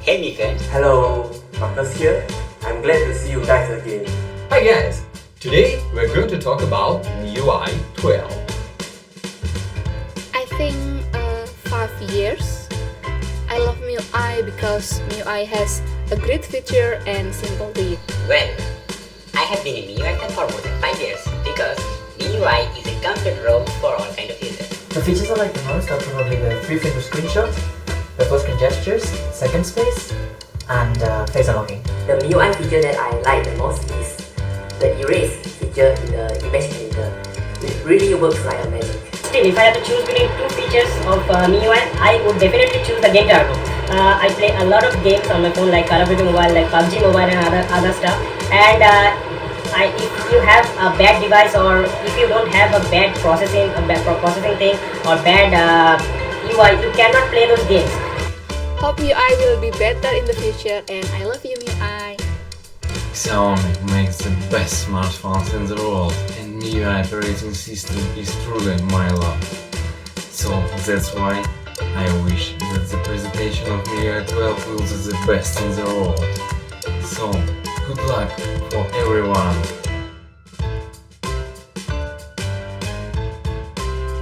Hey Mika. Hello, Marcus here. I'm glad to see you guys again. Hi guys! Today we're going to talk about MIUI 12. I think 5 years. I love MIUI because MIUI has a great feature and simple to use. Well, I have been a MIUI fan for more than 5 years because MIUI is a comfort roam for all kind of users. The features I like the most are probably the 3-finger screenshot, the full-screen gestures, second space, and face unlocking. The MIUI feature that I like the most is the erase feature in the image editor. It really works like a magic. Still, if I have to choose between two features of MIUI, I would definitely choose the game turbo. I play a lot of games on my phone like Call of Duty Mobile, like PUBG Mobile and other stuff. And if you have a bad device or if you don't have a bad processing thing or bad UI, you cannot play those games. Hope MIUI will be better in the future, and I love you MIUI. Xiaomi makes the best smartphones in the world, and MIUI operating system is truly my love. So that's why I wish that the presentation of MIUI 12 will be the best in the world. So good luck for everyone.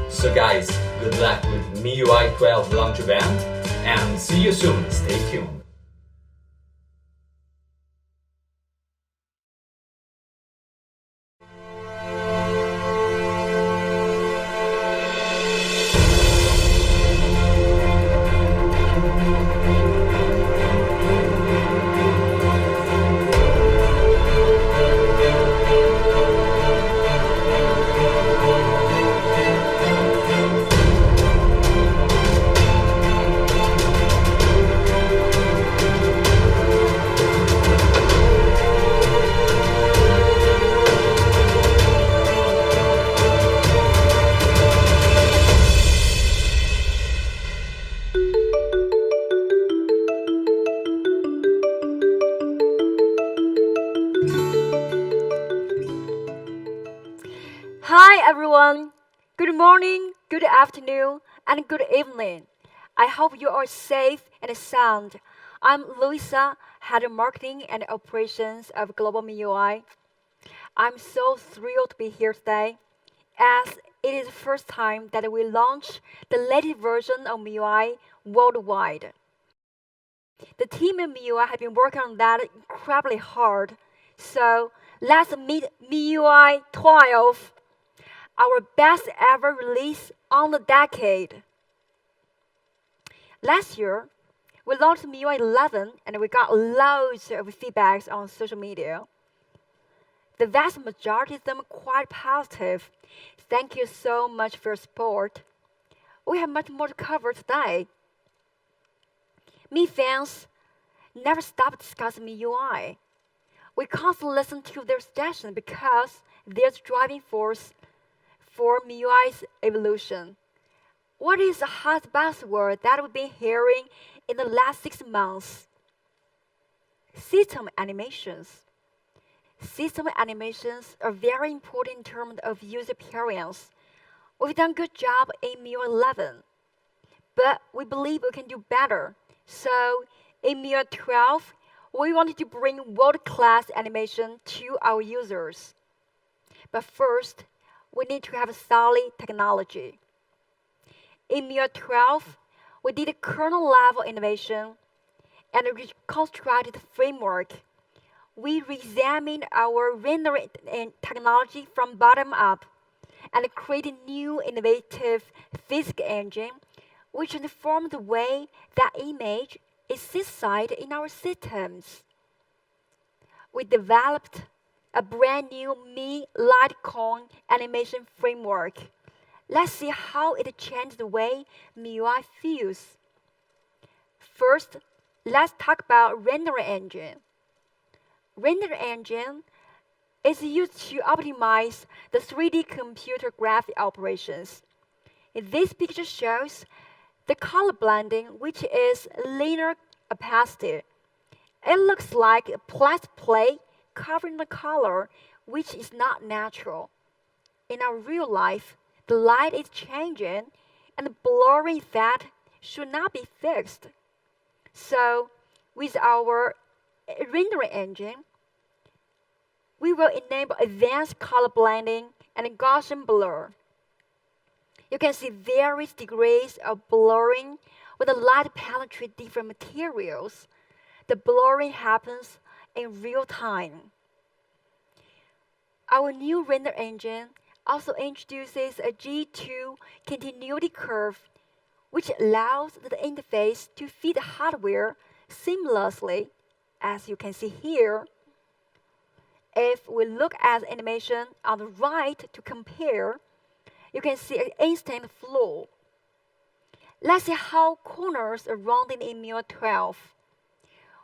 So guys, good luck with MIUI 12 launch event and see you soon. Stay tuned. Hi everyone! Good morning, good afternoon, and good evening. I hope you are safe and sound. I'm Louisa, Head of Marketing and Operations of Global MIUI. I'm so thrilled to be here today, as it is the first time that we launch the latest version of MIUI worldwide. The team at MIUI have been working on that incredibly hard, so let's meet MIUI 12. Our best ever release on the decade. Last year, we launched MIUI 11 and we got loads of feedbacks on social media. The vast majority of them quite positive. Thank you so much for your support. We have much more to cover today. Mi fans never stop discussing MIUI. We constantly listen to their suggestions because they're the driving force for MIUI's evolution. What is the hot buzzword that we've been hearing in the last 6 months? System animations. System animations are very important in terms of user experience. We've done a good job in MIUI 11, but we believe we can do better. So in MIUI 12, we wanted to bring world-class animation to our users. But first, we need to have a solid technology. In MIUI 12, we did a kernel-level innovation and reconstructed the framework. We re-examined our rendering technology from bottom up and created new innovative Fisc Engine, which transformed the way that image is synthesized in our systems. We developed a brand new Mi Litecoin animation framework. Let's see how it changed the way MIUI feels. First, let's talk about Render Engine. Render Engine is used to optimize the 3D computer graphic operations. This picture shows the color blending, which is linear opacity. It looks like a plastic plate covering the color, which is not natural. In our real life, the light is changing and the blurring effect should not be fixed. So with our rendering engine, we will enable advanced color blending and Gaussian blur. You can see various degrees of blurring when the light penetrates different materials. The blurring happens in real time. Our new render engine also introduces a G2 continuity curve, which allows the interface to feed the hardware seamlessly, as you can see here. If we look at the animation on the right to compare, you can see an instant flow. Let's see how corners are rounded in MIUI 12.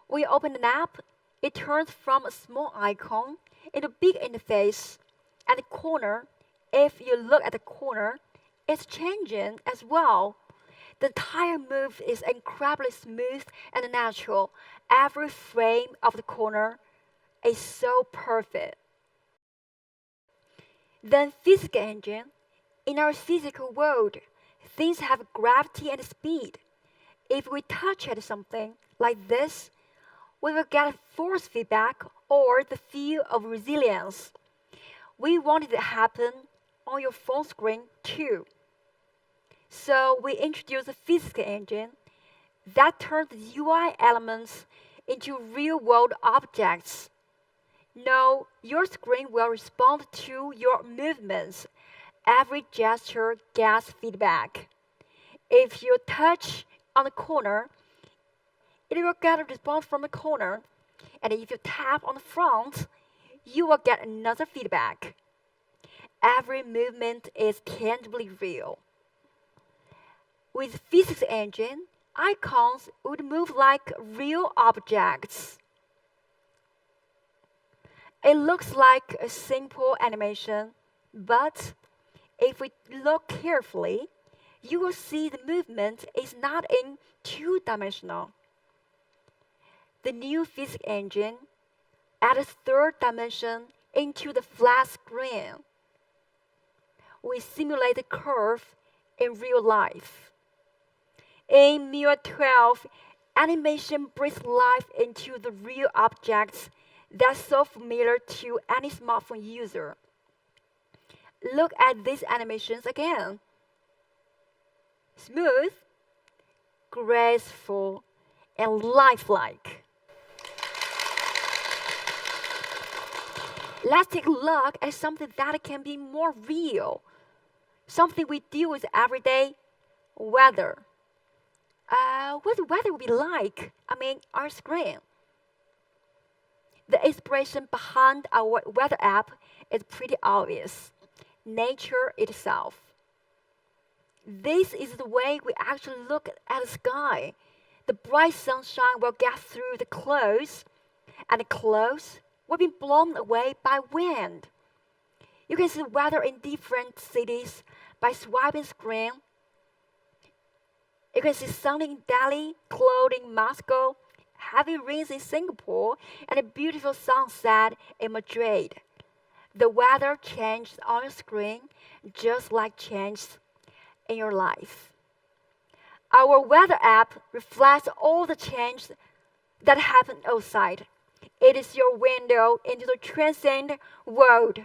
When you open an app, it turns from a small icon into a big interface, and the corner, if you look at the corner, it's changing as well. The entire move is incredibly smooth and natural. Every frame of the corner is so perfect. Then Fisc Engine. In our physical world, things have gravity and speed. If we touch at something like this, we will get force feedback or the feel of resilience. We want it to happen on your phone screen too. So we introduced the Fisc Engine that turns the UI elements into real-world objects. Now, your screen will respond to your movements. Every gesture gets feedback. If you touch on the corner, it will get a response from the corner. And if you tap on the front, you will get another feedback. Every movement is tangibly real. With Fisc Engine, icons would move like real objects. It looks like a simple animation, but if we look carefully, you will see the movement is not in two-dimensional. The new Fisc Engine adds third dimension into the flat screen. We simulate the curve in real life. In MIUI 12, animation breathes life into the real objects that's so familiar to any smartphone user. Look at these animations again. Smooth, graceful, and lifelike. Let's take a look at something that can be more real. Something we deal with every day, weather. What the weather will be like? Our screen. The inspiration behind our weather app is pretty obvious. Nature itself. This is the way we actually look at the sky. The bright sunshine will get through the clouds, and the clouds will be blown away by wind. You can see the weather in different cities by swiping screen. You can see sun in Delhi, cloudy in Moscow, heavy rains in Singapore, and a beautiful sunset in Madrid. The weather changes on your screen just like changes in your life. Our weather app reflects all the changes that happen outside. It is your window into the transcendent world.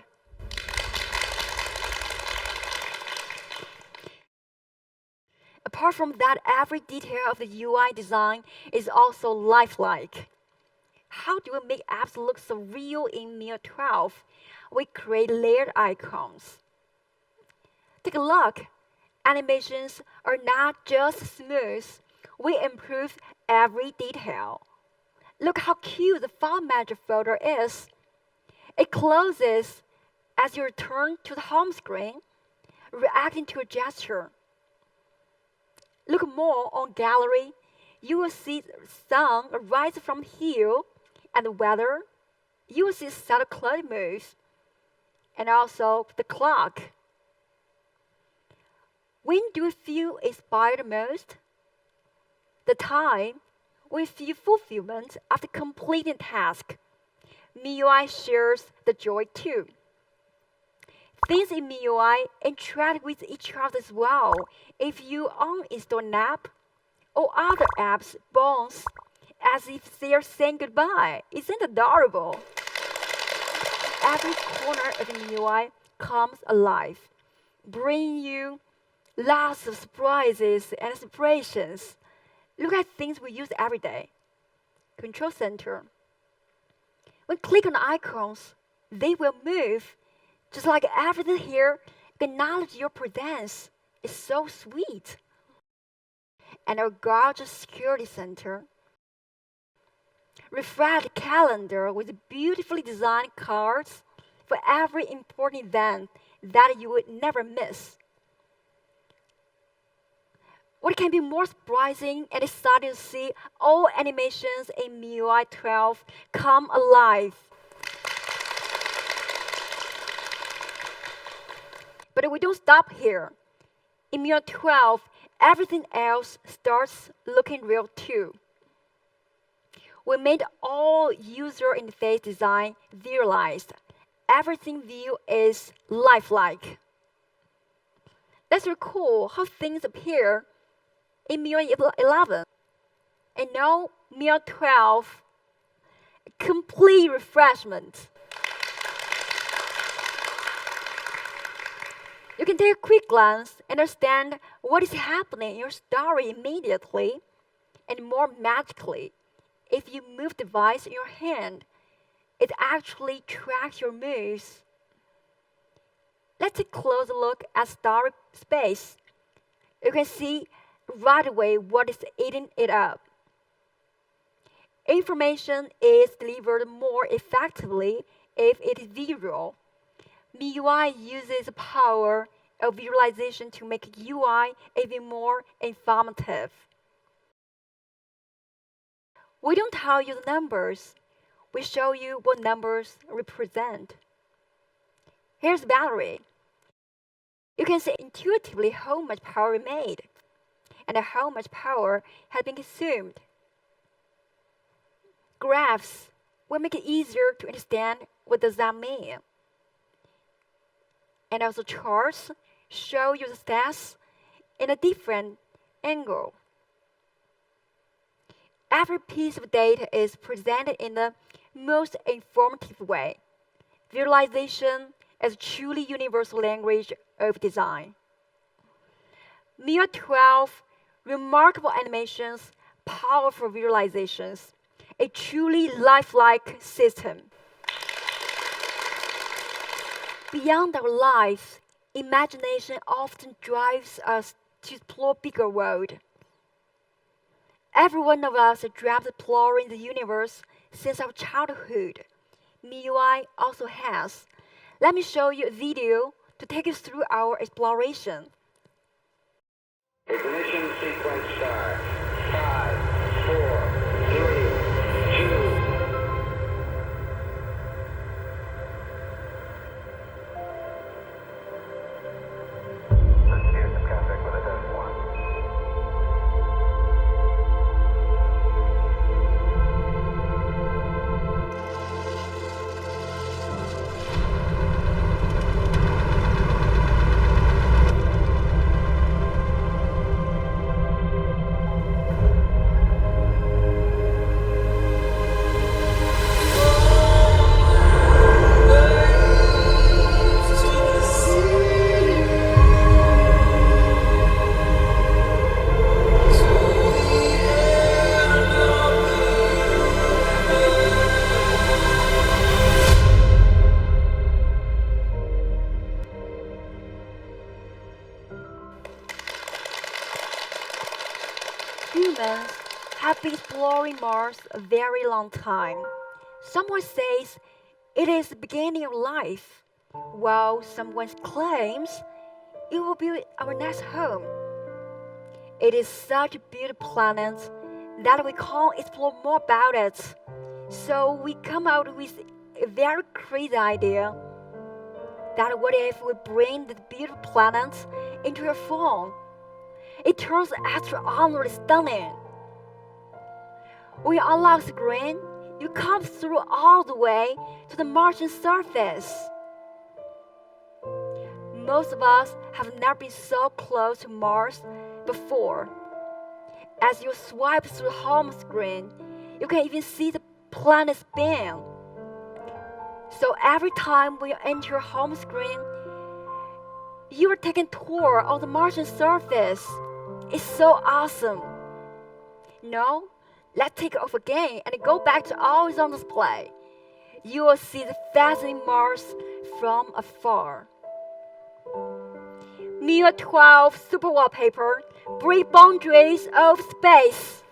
Apart from that, every detail of the UI design is also lifelike. How do we make apps look so real in MIUI 12? We create layered icons. Take a look. Animations are not just smooth. We improve every detail. Look how cute the file manager folder is. It closes as you return to the home screen, reacting to a gesture. Look more on gallery. You will see the sun rise from the hill, and the weather. You will see subtle cloud moves, and also the clock. When do you feel inspired most? The time we feel fulfillment after completing a task. MIUI shares the joy too. Things in MIUI interact with each other as well. If you uninstall an app or other apps bounce, as if they're saying goodbye. Isn't it adorable? Every corner of the MIUI comes alive, bringing you lots of surprises and inspirations. Look at things we use every day. Control center. When click on icons, they will move. Just like everything here, acknowledge your presence. It's so sweet. And our gorgeous security center. Refresh calendar with beautifully designed cards for every important event that you would never miss. What can be more surprising and exciting to see all animations in MIUI 12 come alive? But we don't stop here. In MIUI 12, everything else starts looking real too. We made all user interface design visualized. Everything view is lifelike. Let's recall how things appear in MIUI 11. And now MIUI 12, complete refreshment. You can take a quick glance and understand what is happening in your story immediately and more magically. If you move the device in your hand, it actually tracks your moves. Let's take a closer look at story space. You can see right away what is eating it up. Information is delivered more effectively if it is visual. MIUI uses the power of visualization to make UI even more informative. We don't tell you the numbers. We show you what numbers represent. Here's the battery. You can see intuitively how much power we made and how much power has been consumed. Graphs will make it easier to understand what does that mean. And also charts show you the stats in a different angle. Every piece of data is presented in the most informative way. Visualization is a truly universal language of design. MIUI 12, remarkable animations, powerful visualizations, a truly lifelike system. Beyond our lives, imagination often drives us to explore bigger world. Every one of us has dreamt of exploring the universe since our childhood. MIUI also has. Let me show you a video to take us through our exploration. Ignition sequence start. 5, 4, 3, 2. Let's get some contact with a test one. Humans have been exploring Mars a very long time. Someone says it is the beginning of life, while someone claims it will be our next home. It is such a beautiful planet that we can't explore more about it. So we come out with a very crazy idea that what if we bring the beautiful planet into your phone? It turns extraordinarily stunning. When you unlock the screen, you come through all the way to the Martian surface. Most of us have never been so close to Mars before. As you swipe through the home screen, You can even see the planet spin. So every time when you enter your home screen, you are taking a tour of the Martian surface. It's so awesome. Now, let's take it off again and go back to always on display. You will see the fascinating Mars from afar. MIUI 12 Super Wallpaper break boundaries of space.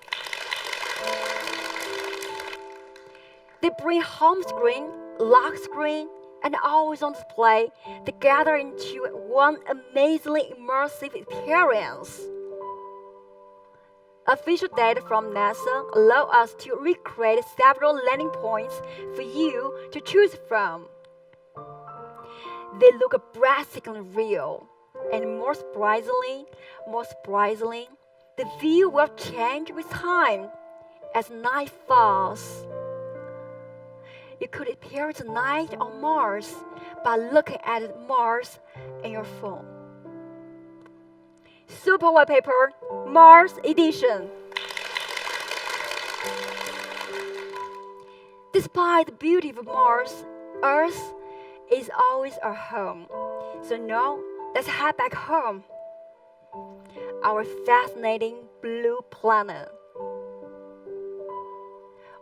They bring home screen, lock screen, and always on display together into one amazingly immersive experience. Official data from NASA allow us to recreate several landing points for you to choose from. They look breathtakingly real, and more surprisingly, the view will change with time as night falls. You could experience night on Mars by looking at Mars in your phone. Super Wallpaper Mars Edition. Despite the beauty of Mars, Earth is always our home. So now, let's head back home. Our fascinating blue planet.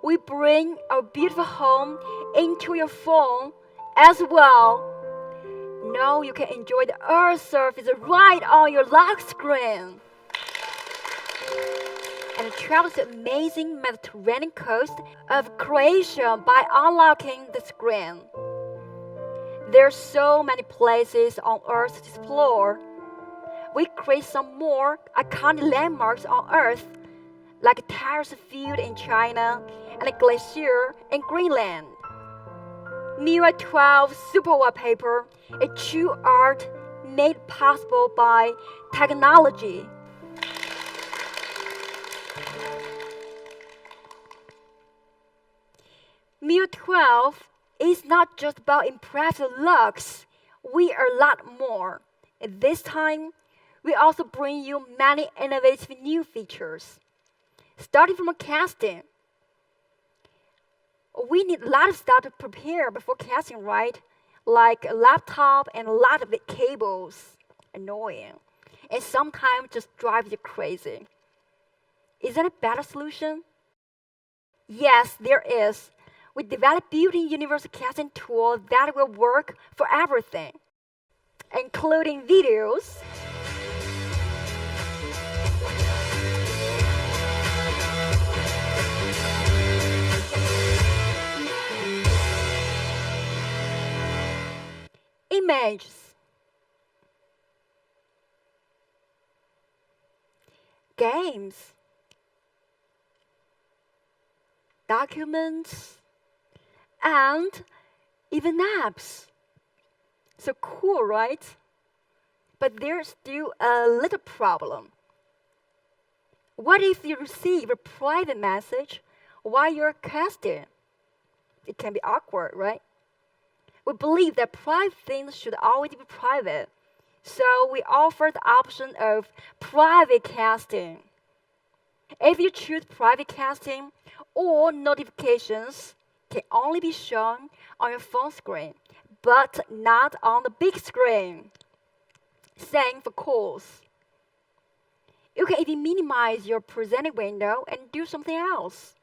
We bring our beautiful home into your phone as well. Now you can enjoy the Earth's surface right on your lock screen. And travel to the amazing Mediterranean coast of Croatia by unlocking the screen. There are so many places on Earth to explore. We create some more iconic landmarks on Earth, like a terrace field in China and a glacier in Greenland. MIUI 12 Super Wallpaper, a true art made possible by technology. MIUI 12 is not just about impressive looks. We are a lot more. At this time, we also bring you many innovative new features. Starting from casting. We need a lot of stuff to prepare before casting, right? Like a laptop and a lot of cables. Annoying. And sometimes just drives you crazy. Is that a better solution? Yes, there is. We developed built-in universal casting tool that will work for everything, including videos, images, games, documents, and even apps. So cool, right? But there's still a little problem. What if you receive a private message while you're casting? It can be awkward, right? We believe that private things should always be private. So we offer the option of private casting. If you choose private casting, all notifications can only be shown on your phone screen, but not on the big screen. Same for calls. You can even minimize your presenting window and do something else.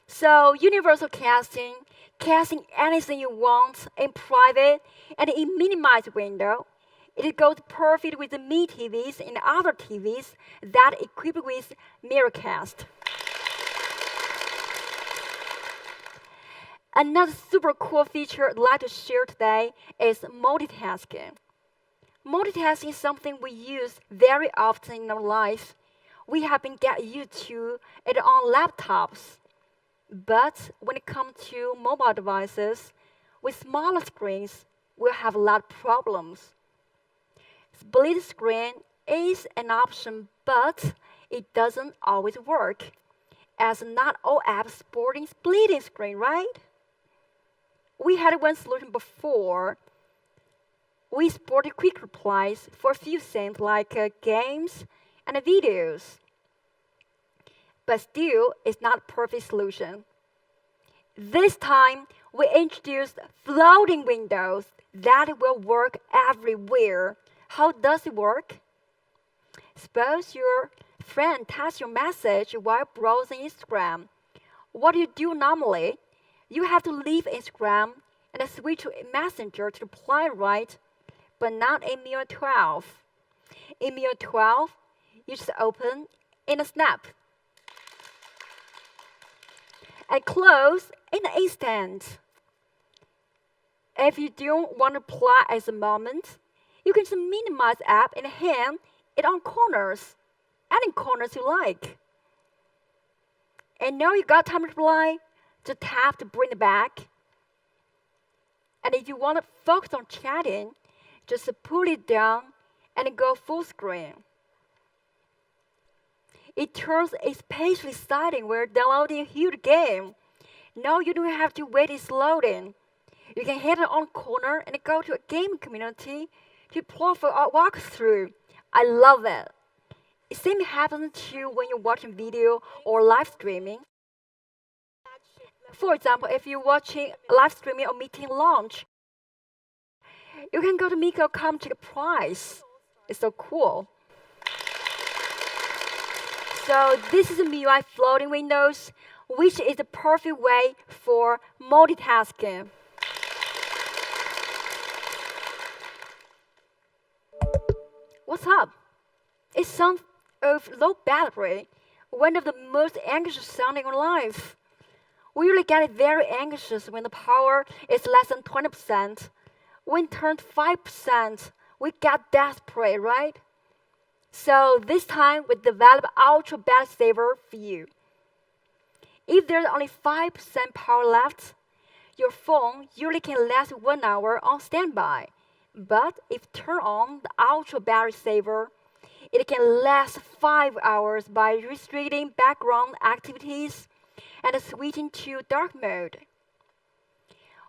So universal casting, casting anything you want in private and in minimized window, it goes perfect with the Mi TVs and other TVs that are equipped with Mirrorcast. Another super cool feature I'd like to share today is multitasking. Multitasking is something we use very often in our life. We have been getting used to it on laptops. But when it comes to mobile devices, with smaller screens, we'll have a lot of problems. Split screen is an option, but it doesn't always work, as not all apps supporting splitting screen, right? We had one solution before. We supported quick replies for a few things like games and videos. but still it's not a perfect solution. This time, we introduced floating windows that will work everywhere. How does it work? Suppose your friend types your message while browsing Instagram. What do you do normally? You have to leave Instagram and switch to Messenger to reply, right? But not in MIUI 12. In MIUI 12, you just open in a snap and close in an instant. If you don't want to reply at the moment, you can just minimize the app and hand it on corners, any corners you like. And now you got time to reply, just tap to bring it back. And if you want to focus on chatting, just pull it down and go full screen. It turns especially exciting when downloading a huge game. Now you don't have to wait it's loading. You can hit it on corner and go to a game community to play for a walkthrough. I love it. It same happens too when you're watching video or live streaming. For example, if you're watching live streaming or meeting launch, you can go to Miko.com to check price. It's so cool. So this is a MIUI floating windows, which is the perfect way for multitasking. What's up? It sounds of low battery, one of the most anxious sounding in life. We usually get very anxious when the power is less than 20%. When it turns 5%, we get desperate, right? So this time we develop ultra battery saver for you. If there's only 5% power left, your phone usually can last 1 hour on standby. But if turn on the ultra battery saver, it can last 5 hours by restricting background activities and switching to dark mode.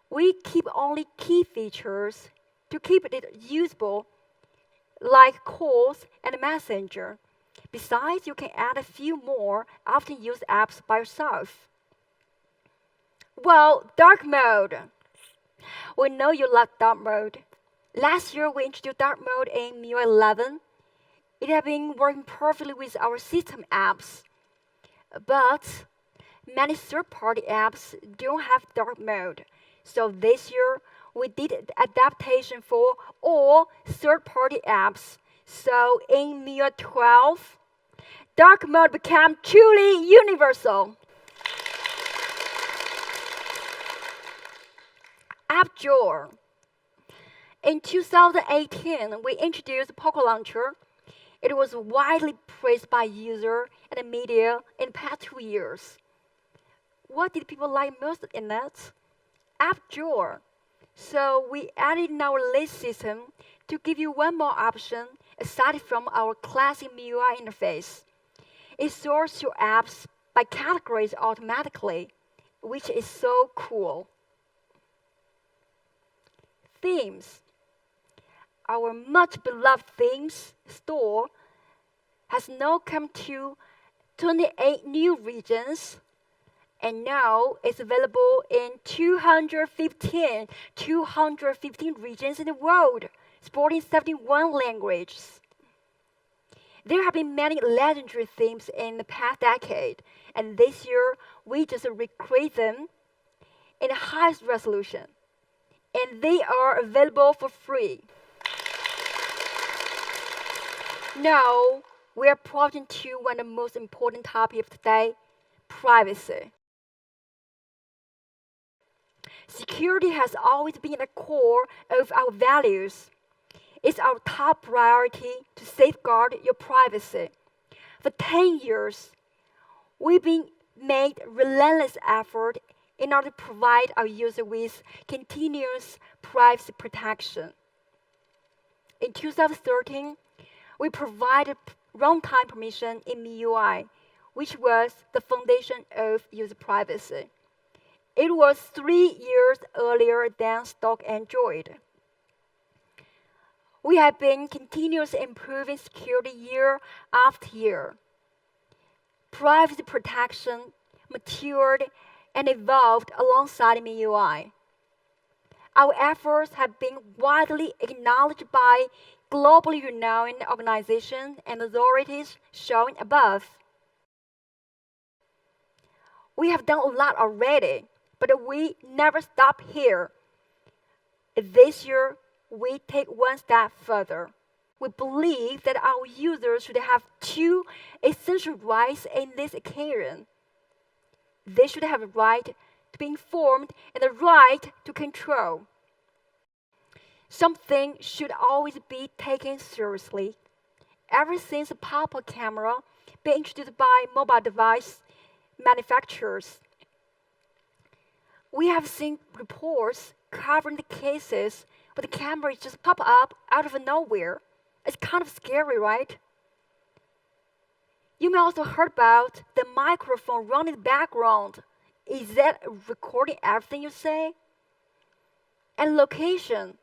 We keep only key features to keep it usable, like calls and messenger. Besides, you can add a few more often used apps by yourself. Well, dark mode. We know you love dark mode. Last year, we introduced dark mode in MIUI 11. It has been working perfectly with our system apps. But many third-party apps don't have dark mode. So this year, we did adaptation for all third-party apps. So in MIUI 12, dark mode became truly universal. App Drawer. In 2018, we introduced Polka Launcher. It was widely praised by users and the media in the past 2 years. What did people like most in it? App Drawer. So we added in our list system to give you one more option aside from our classic MIUI interface. It sorts your apps by categories automatically, which is so cool. Themes. Our much beloved themes store has now come to 28 new regions, and now it's available in 215 regions in the world, supporting 71 languages. There have been many legendary themes in the past decade, and this year we just recreate them in the highest resolution, and they are available for free. Now, we are approaching to one of the most important topics of today, privacy. Security has always been at the core of our values. It's our top priority to safeguard your privacy. For 10 years, we've been made relentless effort in order to provide our users with continuous privacy protection. In 2013, we provided runtime permission in MIUI, which was the foundation of user privacy. It was 3 years earlier than stock Android. We have been continuously improving security year after year. privacy protection matured and evolved alongside MIUI. Our efforts have been widely acknowledged by globally renowned organizations and authorities shown above. We have done a lot already, but we never stop here. This year, we take one step further. We believe that our users should have two essential rights in this occasion. They should have a right to be informed and the right to control. Something should always be taken seriously. Ever since the pop-up camera being introduced by mobile device manufacturers, we have seen reports covering the cases where the camera just pop up out of nowhere. It's kind of scary, right? You may also heard about the microphone running in the background. Is that recording everything you say? And location.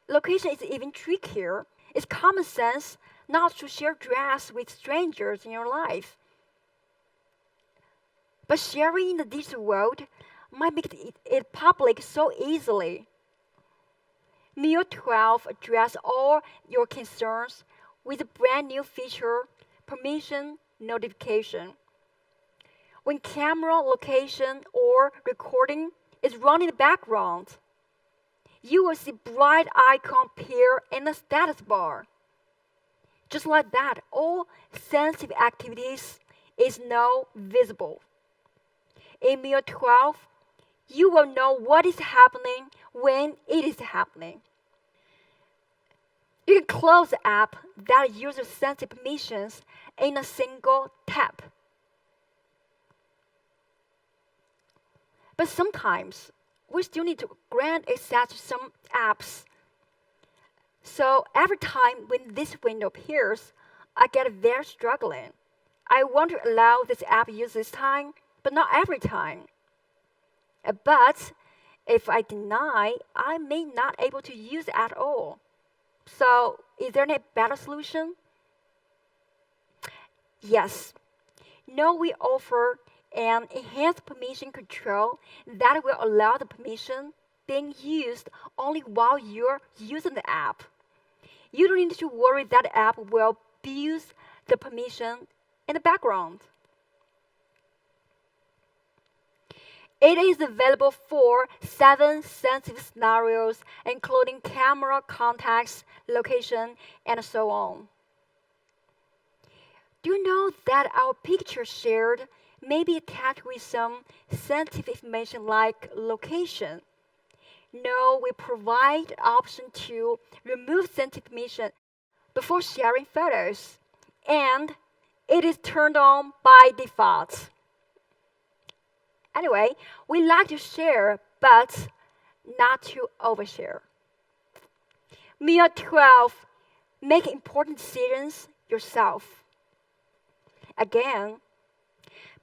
Location is even trickier. It's common sense not to share dress with strangers in your life. But sharing in the digital world might make it public so easily. MIUI 12 addresses all your concerns with a brand new feature, permission notification. When camera, location, or recording is running in the background, you will see bright icon appear in the status bar. Just like that, all sensitive activities is now visible. In MIUI 12, you will know what is happening when it is happening. You can close the app that uses sensitive permissions in a single tap. But sometimes, we still need to grant access to some apps. So every time when this window appears, I get very struggling. I want to allow this app use this time, but not every time. But if I deny, I may not able to use it at all. So is there a better solution? Yes. Now we offer an enhanced permission control that will allow the permission being used only while you're using the app. You don't need to worry that the app will abuse the permission in the background. It is available for 7 sensitive scenarios, including camera, contacts, location, and so on. Do you know that our picture shared may be attached with some sensitive information like location? No, we provide the option to remove sensitive information before sharing photos, and it is turned on by default. Anyway, we like to share, but not to overshare. MIUI 12, make important decisions yourself. Again,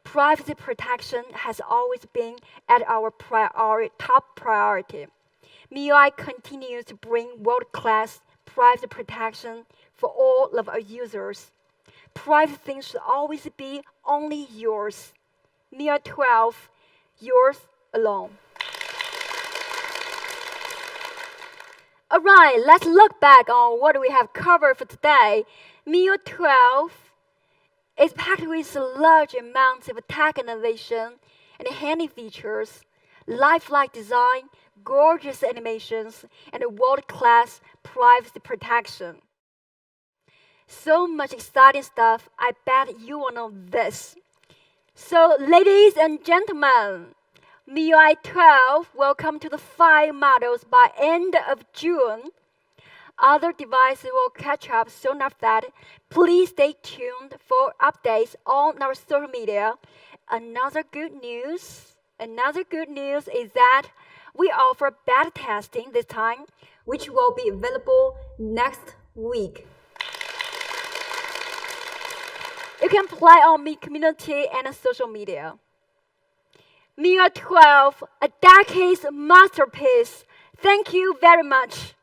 privacy protection has always been at our top priority. MIUI continues to bring world-class privacy protection for all of our users. Private things should always be only yours. MIUI 12, yours alone. Alright, let's look back on what we have covered for today. MIUI 12 is packed with large amounts of tech innovation and handy features, lifelike design, gorgeous animations, and world-class privacy protection. So much exciting stuff, I bet you will know this. So, ladies and gentlemen, MIUI 12 will come to the 5 models by end of June. Other devices will catch up soon after that. Please stay tuned for updates on our social media. Another good news is that we offer beta testing this time, which will be available next week. You can play on Mi community and social media. MIUI 12, a decade's masterpiece. Thank you very much.